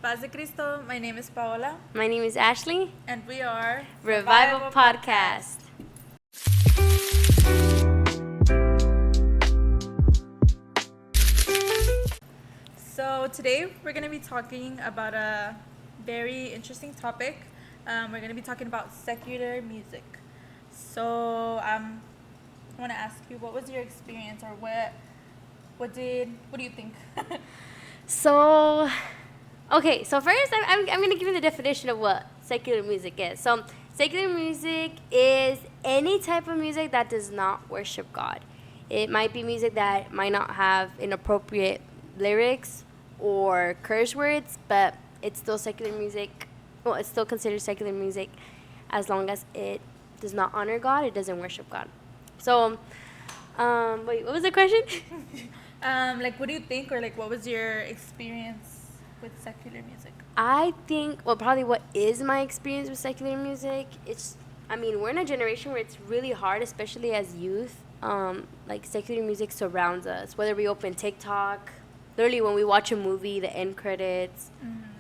Paz de Cristo. My name is Paola. My name is Ashley. And we are Revival Podcast. So today we're going to be talking about a very interesting topic. We're going to be talking about secular music. So I want to ask you, what was your experience, or what do you think? So first I'm going to give you the definition of what secular music is. So secular music is any type of music that does not worship God. It might be music that might not have inappropriate lyrics or curse words, but it's still secular music. Well, it's still considered secular music as long as it does not honor God, it doesn't worship God. So, wait, what was the question? What do you think, or what was your experience with secular music? I think, probably what is my experience with secular music, we're in a generation where it's really hard, especially as youth. Secular music surrounds us. Whether we open TikTok, literally when we watch a movie, the end credits,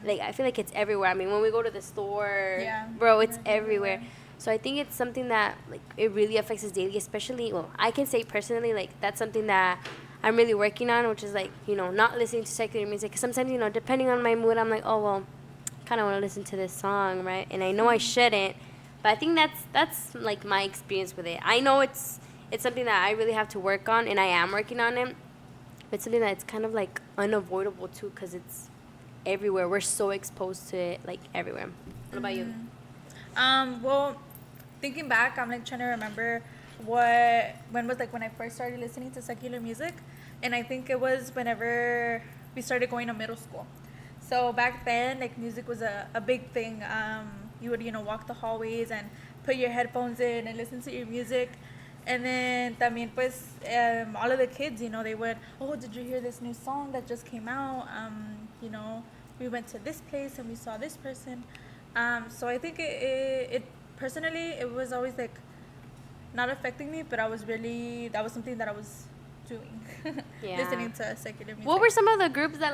I feel like it's everywhere. When we go to the store, it's everywhere. So I think it's something that, it really affects us daily, especially, I can say personally, that's something that I'm really working on, which is, not listening to secular music. 'Cause sometimes, depending on my mood, I'm like, oh, well, kind of want to listen to this song, right? And I know I shouldn't, but I think that's my experience with it. I know it's something that I really have to work on, and I am working on it. But it's something that it's kind of, unavoidable, too, because it's everywhere. We're so exposed to it, everywhere. What about you? Well, thinking back, I'm trying to remember when I first started listening to secular music, and I think it was whenever we started going to middle school. So back then, music was a big thing. You would walk the hallways and put your headphones in and listen to your music, and then también pues all of the kids, they would, oh, did you hear this new song that just came out? We went to this place and we saw this person. So I think it personally, it was always not affecting me, but that was something that I was doing. Yeah. Listening to secular music. What were some of the groups that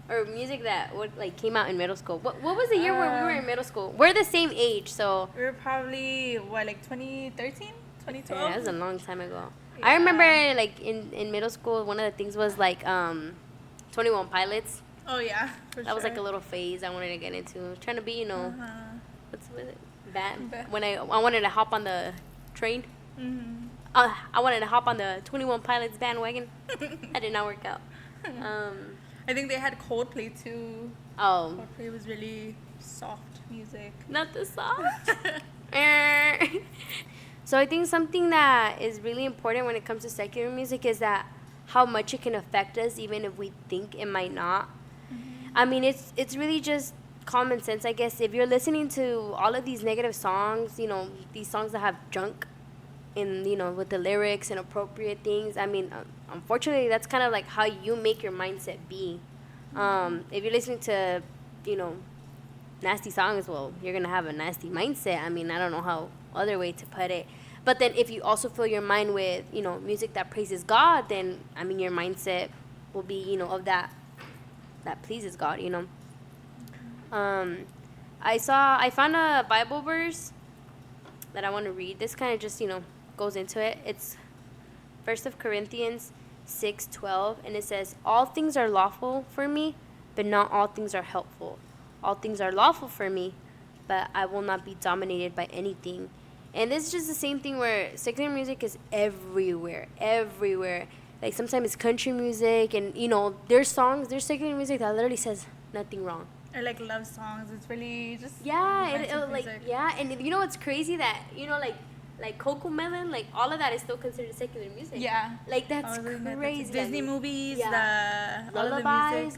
or music that came out in middle school? What was the year where we were in middle school? We're the same age, so we were probably 2013, 2012. Yeah, that was a long time ago. Yeah. I remember in middle school, one of the things was 21 Pilots. Oh yeah, that was a little phase I wanted to get into. Trying to be, what's with it? Bad. When I wanted to hop on the train. Mm-hmm. I wanted to hop on the 21 Pilots bandwagon. That did not work out. I think they had Coldplay too. Oh. Coldplay was really soft music. Not the soft. So I think something that is really important when it comes to secular music is that how much it can affect us, even if we think it might not. It's really just common sense, I guess. If you're listening to all of these negative songs, these songs that have junk in, with the lyrics and appropriate things, unfortunately, that's kind of how you make your mindset be. If you're listening to, nasty songs, well, you're going to have a nasty mindset. I don't know how other way to put it. But then if you also fill your mind with, music that praises God, then, your mindset will be, of that pleases God, I found a Bible verse that I want to read. This kind of just, goes into it. It's 1 Corinthians 6:12, and it says, all things are lawful for me, but not all things are helpful. All things are lawful for me, but I will not be dominated by anything. And this is just the same thing where secular music is everywhere. Sometimes it's country music, and, there's secular music that literally says nothing wrong. Or love songs. It's really just music. And you know what's crazy that, Coco Melon, all of that is still considered secular music. Yeah. That's crazy. Disney movies, lullabies,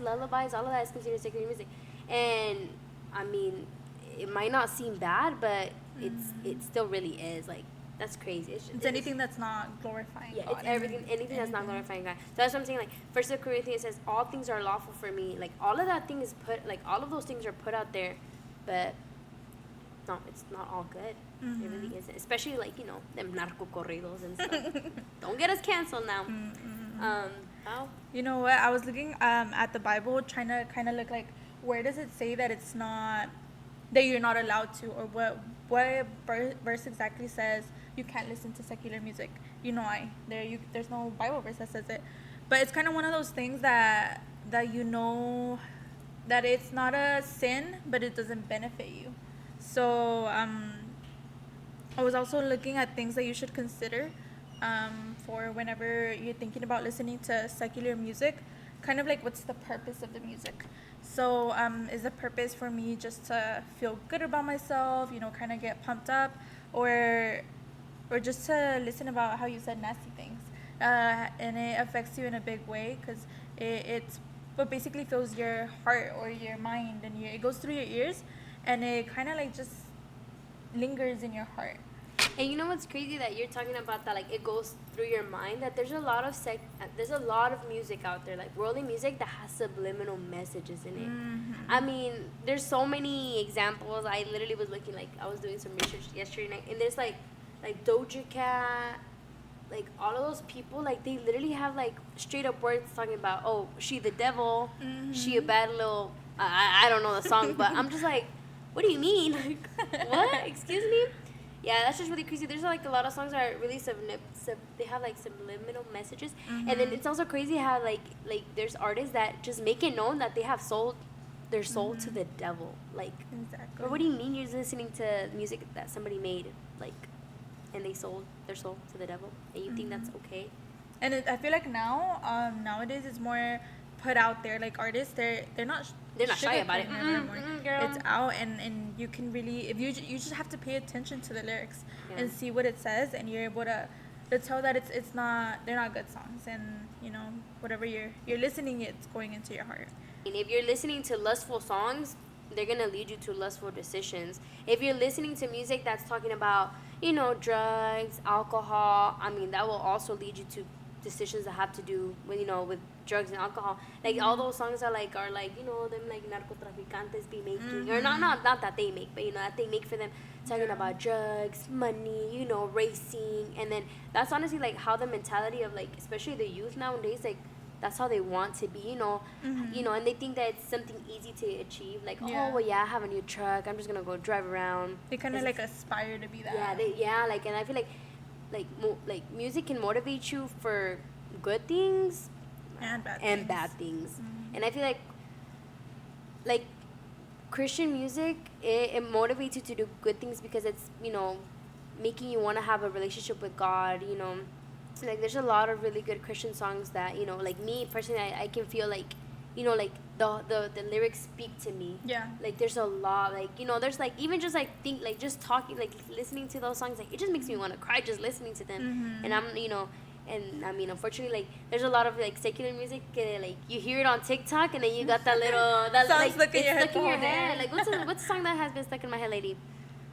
all of that is considered secular music. And, it might not seem bad, but it still really is. That's crazy. It's anything that's not glorifying God. It's anything that's not glorifying God. So that's what I'm saying. 1 Corinthians says, all things are lawful for me. All of that thing is all of those things are put out there, but no, it's not all good. It really isn't. Especially them narco corridos and stuff. Don't get us canceled now. You know what? I was looking at the Bible, trying to kind of look where does it say that it's not, that you're not allowed to, or what verse exactly says you can't listen to secular music? You know, there's no Bible verse that says it, but it's kind of one of those things that you know that it's not a sin, but it doesn't benefit you. So I was also looking at things that you should consider for whenever you're thinking about listening to secular music. Kind of like, what's the purpose of the music? So is the purpose for me just to feel good about myself, you know, kind of get pumped up, or just to listen about how you said nasty things, and it affects you in a big way because it's what basically fills your heart or your mind, and it goes through your ears, and it kind of like just lingers in your heart. And you know what's crazy that you're talking about, that like it goes through your mind, that there's a lot of music out there, like worldly music, that has subliminal messages in it. Mm-hmm. I mean, there's so many examples. I literally was looking, like I was doing some research yesterday night, and there's like Doja Cat, like all of those people, like they literally have like straight up words talking about, oh, she the devil, she a bad little, I don't know the song, but I'm just like, what do you mean? Like, what? Excuse me? Yeah, that's just really crazy. There's like a lot of songs that are really they have like subliminal messages, and then it's also crazy how like there's artists that just make it known that they have sold their soul to the devil. Like, Exactly. or what do you mean you're listening to music that somebody made, like, and they sold their soul to the devil, and you think that's okay? And I feel like nowadays it's more put out there. Like artists, they're not shy about it. sugarcoating anymore. It's out, and you can really, if you just have to pay attention to the lyrics and see what it says, and you're able to tell that it's not, they're not good songs, and you know, whatever you're listening, it's going into your heart. And if you're listening to lustful songs, they're gonna lead you to lustful decisions. If you're listening to music that's talking about, you know, drugs, alcohol, I mean, that will also lead you to decisions that have to do with, you know, with drugs and alcohol. Like all those songs are like, you know, them like narcotraficantes be making, or not that they make, but you know, that they make for them, talking about drugs, money, you know, racing. And then that's honestly like how the mentality of like, especially the youth nowadays, like that's how they want to be, you know, and they think that it's something easy to achieve. Like, oh, well, yeah, I have a new truck, I'm just gonna go drive around. They kind of like aspire to be that. Yeah, like, and I feel like music can motivate you for good things and bad things. And I feel like Christian music, it motivates you to do good things because it's, you know, making you want to have a relationship with God, you know. Like there's a lot of really good Christian songs that, you know, like me personally, I can feel like, you know, like the lyrics speak to me. Yeah. Like there's a lot, like, you know, there's like even just like just talking, like listening to those songs, like it just makes me want to cry just listening to them. And I'm, you know, and I mean, unfortunately, like there's a lot of like secular music, like you hear it on TikTok, and then you got that little that like stuck in your head. Like what's a song that has been stuck in my head lately?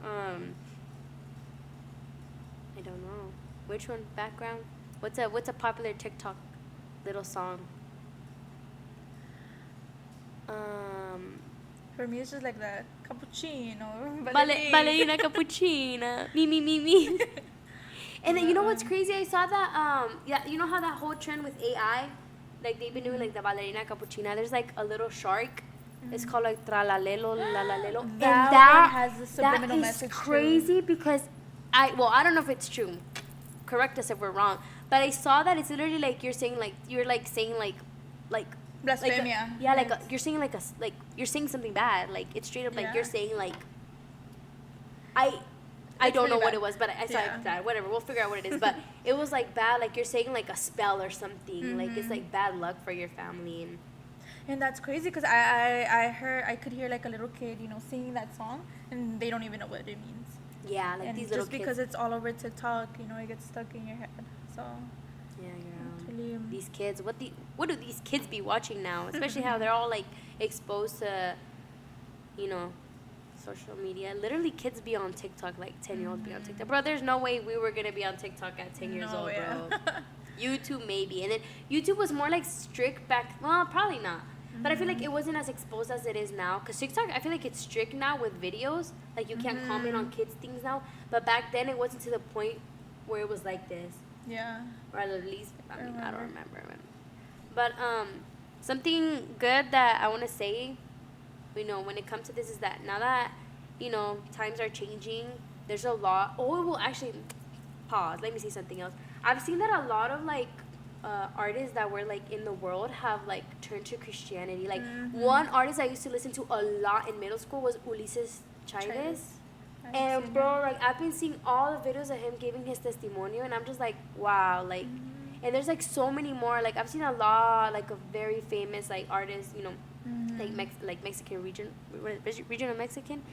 I don't know. Which one? Background? What's a popular TikTok little song? For me, it's just like the cappuccino. Ballerina cappuccina. Me. And then you know what's crazy? I saw that you know how that whole trend with AI, like they've been doing like the ballerina cappuccina. There's like a little shark. It's called like tralalelo lalalelo. And that has a subliminal message. That is crazy because I don't know if it's true. Correct us if we're wrong. But I saw that it's literally like you're saying like blasphemia. You're saying you're saying something bad. Like it's straight up like you're saying like I don't know what it was, but I saw it bad. Whatever, we'll figure out what it is. But it was like bad, like you're saying like a spell or something. Like it's like bad luck for your family. And that's crazy because I could hear like a little kid, you know, singing that song, and they don't even know what it means. Yeah, like and these little kids. Just because it's all over TikTok, you know, it gets stuck in your head. So yeah, girl. Really, these kids, what do these kids be watching now? Especially how they're all like exposed to, you know, social media. Literally, kids be on TikTok, like 10-year-olds be on TikTok. Bro, there's no way we were gonna be on TikTok at 10 years old, bro. YouTube maybe, and then YouTube was more like strict back. Well, probably not. But I feel like it wasn't as exposed as it is now. Because TikTok, I feel like it's strict now with videos. Like, you can't comment on kids' things now. But back then, it wasn't to the point where it was like this. Yeah. Or at least, I don't remember. But something good that I want to say when it comes to this is that now that, times are changing, there's a lot. Oh, well, actually, pause. Let me say something else. I've seen that a lot of like artists that were like in the world have like turned to Christianity. Like one artist I used to listen to a lot in middle school was Ulises Chavez. And bro, like I've been seeing all the videos of him giving his testimonial, and I'm just like, wow, like, and there's like so many more. Like I've seen a lot, like, of very famous like artists, like Mexican regional Mexican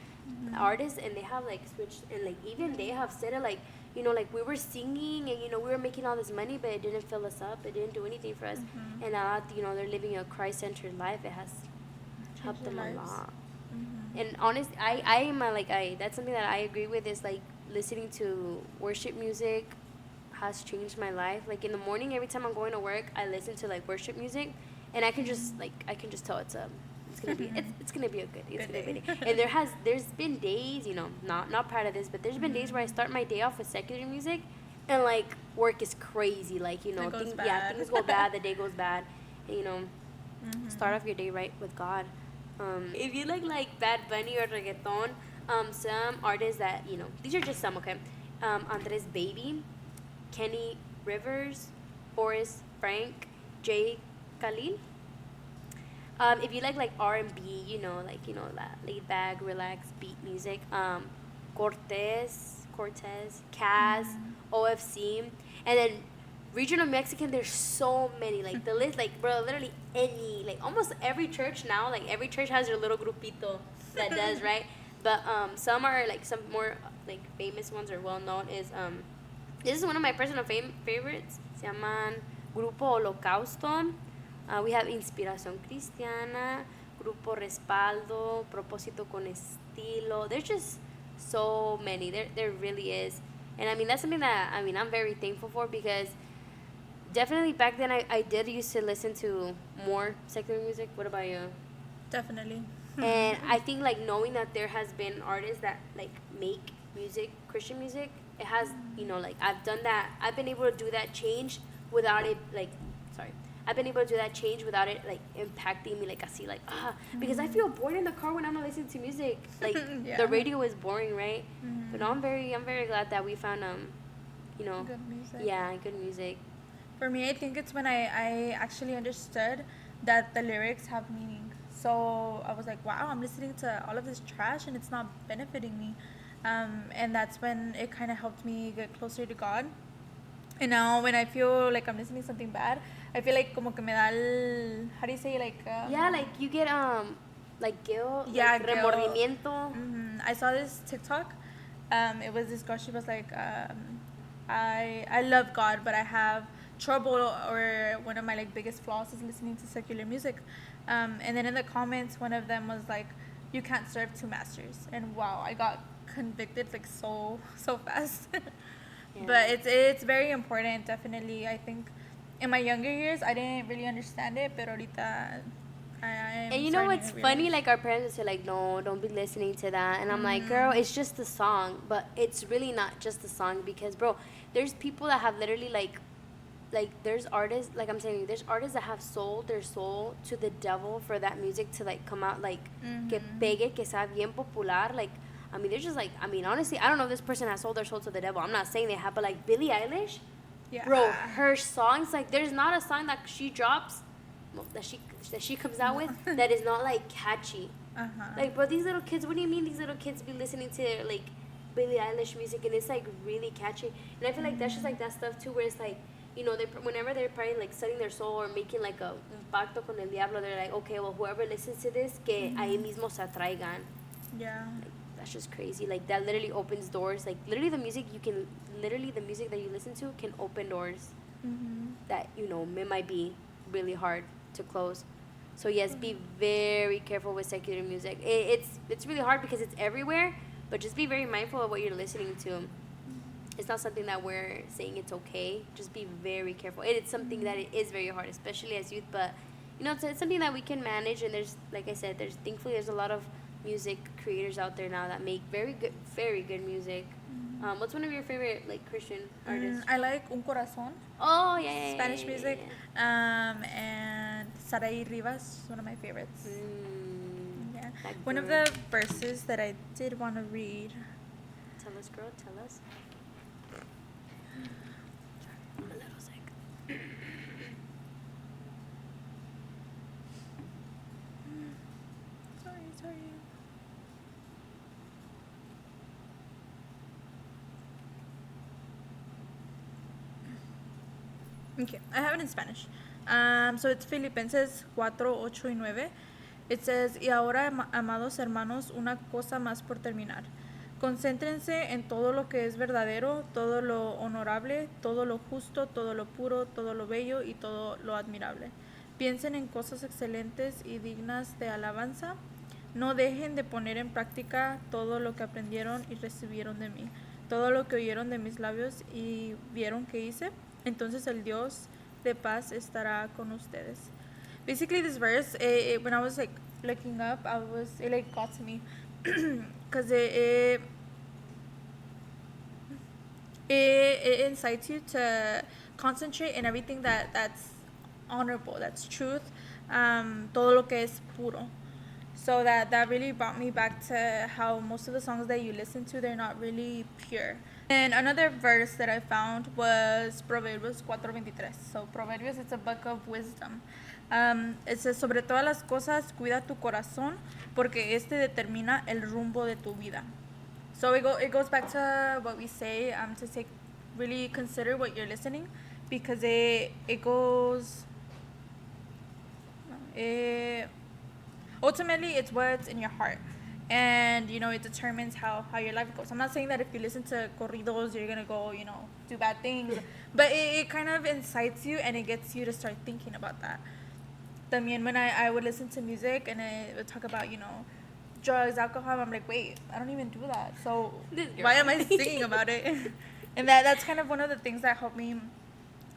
artists, and they have like switched, and like even they have said it, like, like we were singing, and we were making all this money, but it didn't fill us up. It didn't do anything for us. And now that they're living a Christ-centered life, it has helped them a lot. And honest, I am that's something that I agree with, is like listening to worship music has changed my life. Like in the morning, every time I'm going to work, I listen to like worship music, and I can just tell it's gonna be it's gonna be a good day. And there's been days, not proud of this, but there's been days where I start my day off with secular music, and like work is crazy, like things go bad, the day goes bad, and start off your day right with God. If you like Bad Bunny or reggaeton, some artists that, these are just some, okay? Andres Baby, Kenny Rivers, Boris Frank, Jay Khalil. If you like R&B, that laid back, relaxed beat music, Cortez, Kaz, OFC, and then regional Mexican, there's so many. Like the list, like bro, literally almost every church now, like every church has their little grupito that does, right? But some are like some more like famous ones or well known is this is one of my personal favorites. Se llaman Grupo Holocausto. We have Inspiración Cristiana, Grupo Respaldo, Propósito con Estilo. There's just so many. There really is. And I mean, that's something that I'm very thankful for, because definitely back then I did used to listen to more secular music. What about you? Definitely. And I think like knowing that there has been artists that like make music, Christian music, it has, like I've done that. I've been able to do that change without it I've been able to do that change without it like impacting me, like I see like because I feel bored in the car when I'm not listening to music. Like the radio is boring, right? But no, I'm very glad that we found good music. Yeah, good music. For me, I think it's when I actually understood that the lyrics have meaning. So I was like, wow, I'm listening to all of this trash and it's not benefiting me. And that's when it kind of helped me get closer to God. And now when I feel like I'm listening to something bad, I feel like como que me da how do you say, like yeah, like you get like guilt, yeah, like remordimiento. I saw this TikTok. It was this girl. She was like, I love God, but I have trouble, or one of my like biggest flaws is listening to secular music. And then in the comments, one of them was like, you can't serve two masters. And wow, I got convicted like so fast. Yeah. But it's very important, definitely. I think in my younger years I didn't really understand it, but ahorita and you know what's funny? Like our parents would say like, no, don't be listening to that. And I'm like, girl, it's just a song. But it's really not just a song, because bro, there's people that have literally like there's artists, like I'm saying, there's artists that have sold their soul to the devil for that music to like come out, like que pegue, que sea bien popular. Like I mean, they're just like, I mean, honestly, I don't know if this person has sold their soul to the devil. I'm not saying they have, but like Billie Eilish, bro, her songs, like there's not a song that she drops, that she comes out with that is not like catchy. Like, bro, these little kids, what do you mean these little kids be listening to like Billie Eilish music and it's like really catchy? And I feel like that's just like that stuff too, where it's like, whenever they're probably like selling their soul or making like un pacto con el diablo, they're like, okay, well, whoever listens to this, que ahí mismo se atraigan. Yeah. Like, that's just crazy. Like that literally opens doors. Like literally the music that you listen to can open doors that it might be really hard to close. So yes, be very careful with secular music. It's really hard because it's everywhere, but just be very mindful of what you're listening to. It's not something that we're saying it's okay. Just be very careful. It's something that it is very hard, especially as youth. But it's something that we can manage. And there's, like I said, thankfully there's a lot of music creators out there now that make very good music. What's one of your favorite like Christian artists? I like Un Corazón. Oh yeah. Spanish music. And Sarai Rivas is one of my favorites. Yeah. That One of girl. the verses that I did want to read. Tell us, girl. Tell us. I'm a little sick. Sorry. Okay, I have it in Spanish. So it's Filipenses 4:8 y 9. It says, y ahora, amados hermanos, una cosa más por terminar. Concéntrense en todo lo que es verdadero, todo lo honorable, todo lo justo, todo lo puro, todo lo bello y todo lo admirable. Piensen en cosas excelentes y dignas de alabanza. No dejen de poner en práctica todo lo que aprendieron y recibieron de mí, todo lo que oyeron de mis labios y vieron que hice. Entonces el Dios de paz estará con ustedes. Basically, this verse, when I was like looking up, it like got to me because it incites you to concentrate in everything that's honorable, that's truth, todo lo que es puro. So that really brought me back to how most of the songs that you listen to, they're not really pure. And another verse that I found was Proverbios 4:23. So Proverbios, it's a book of wisdom. It says, sobre todas las cosas, cuida tu corazón, porque este determina el rumbo de tu vida. So it goes back to what we say, to take, really consider what you're listening, because it goes, ultimately it's what's in your heart, and it determines how your life goes. I'm not saying that if you listen to corridos you're gonna go do bad things, but it kind of incites you and it gets you to start thinking about that. También when I would listen to music and it would talk about drugs, alcohol, I'm like, wait, I don't even do that, so why am I singing about it? And that's kind of one of the things that helped me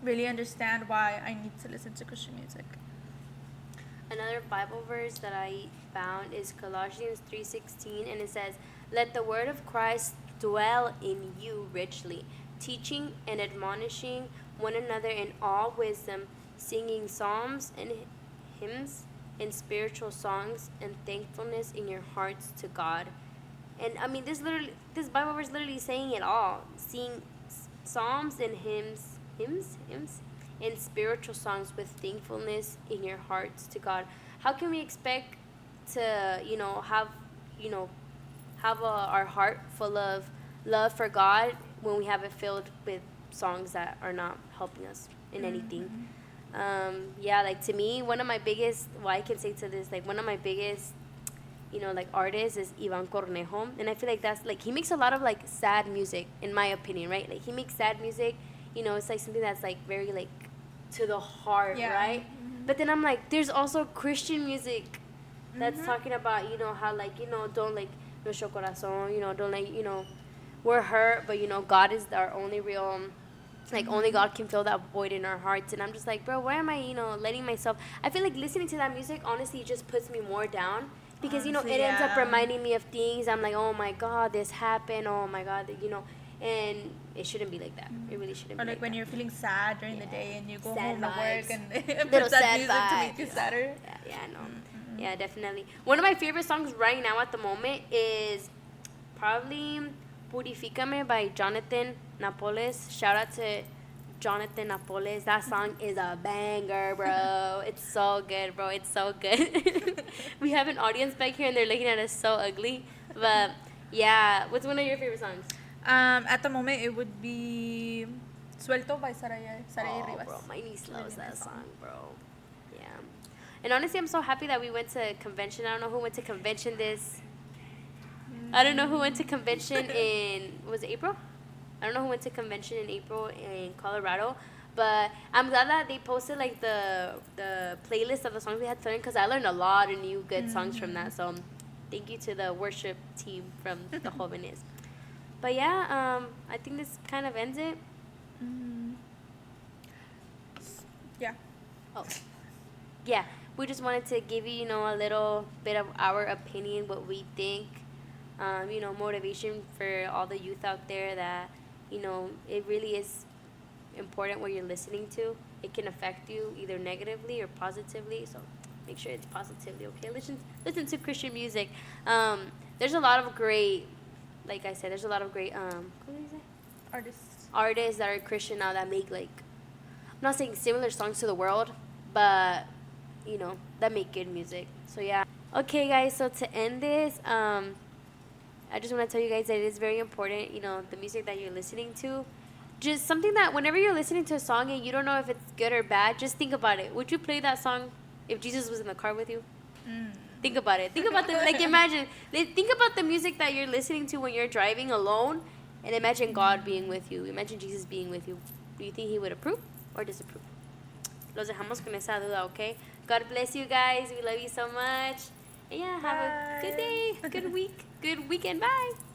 really understand why I need to listen to Christian music. Another Bible verse that I found is Colossians 3:16, and it says, "Let the word of Christ dwell in you richly, teaching and admonishing one another in all wisdom, singing psalms and hymns and spiritual songs and thankfulness in your hearts to God." And I mean, this Bible verse literally saying it all. Sing psalms and hymns, and spiritual songs with thankfulness in your hearts to God. How can we expect to, have our heart full of love for God when we have it filled with songs that are not helping us in anything? Like to me, one of my biggest, I can say to this, like one of my biggest, like artists is Ivan Cornejo, and I feel like that's like he makes a lot of like sad music, in my opinion, right? Like he makes sad music, it's like something that's like very like to the heart, right? But then I'm like, there's also Christian music that's talking about, how like, don't like nuestro corazón, don't like, we're hurt, but God is our only real, like only God can fill that void in our hearts. And I'm just like, bro, why am I, letting myself, I feel like listening to that music honestly just puts me more down, because Honestly, it ends up yeah. reminding me of things. I'm like, oh my God, this happened, oh my God, and it shouldn't be like that. It really shouldn't Or be like when that. you're feeling sad during the day and you go Sad home to vibes. work and it Little puts that sad music to vibes. make you sadder. Yeah, no. Yeah, definitely. One of my favorite songs right now at the moment is probably Purifícame by Jonathan Napoles. Shout out to Jonathan Napoles. That song is a banger, bro. It's so good, bro. It's so good. We have an audience back here and they're looking at us so ugly. But yeah, what's one of your favorite songs? At the moment, it would be Suelto by Saray Rivas. Bro, my niece Really loves nice that song. song, bro. Yeah. And honestly, I'm so happy that we went to convention. I don't know who went to convention this. I don't know who went to convention in, was it April? I don't know who went to convention in April in Colorado, but I'm glad that they posted like the playlist of the songs we had to learn, because I learned a lot of new good songs from that. So thank you to the worship team from the Jóvenes. But yeah, I think this kind of ends it. Yeah. Oh, yeah. We just wanted to give you, a little bit of our opinion, what we think. Motivation for all the youth out there that, it really is important what you're listening to. It can affect you either negatively or positively. So make sure it's positively, okay? Listen to Christian music. There's a lot of great, like I said, there's a lot of great, what do you say? Artists that are Christian now that make, like, I'm not saying similar songs to the world, but, you know, that make good music. So, yeah. Okay, guys, so to end this, I just want to tell you guys that it is very important, you know, the music that you're listening to. Just something that whenever you're listening to a song and you don't know if it's good or bad, just think about it. Would you play that song if Jesus was in the car with you? Think about it. Think about imagine, think about the music that you're listening to when you're driving alone, and imagine God being with you. Imagine Jesus being with you. Do you think he would approve or disapprove? Los dejamos con esa duda, okay? God bless you guys. We love you so much. And yeah, have a good day, good week, good weekend. Bye.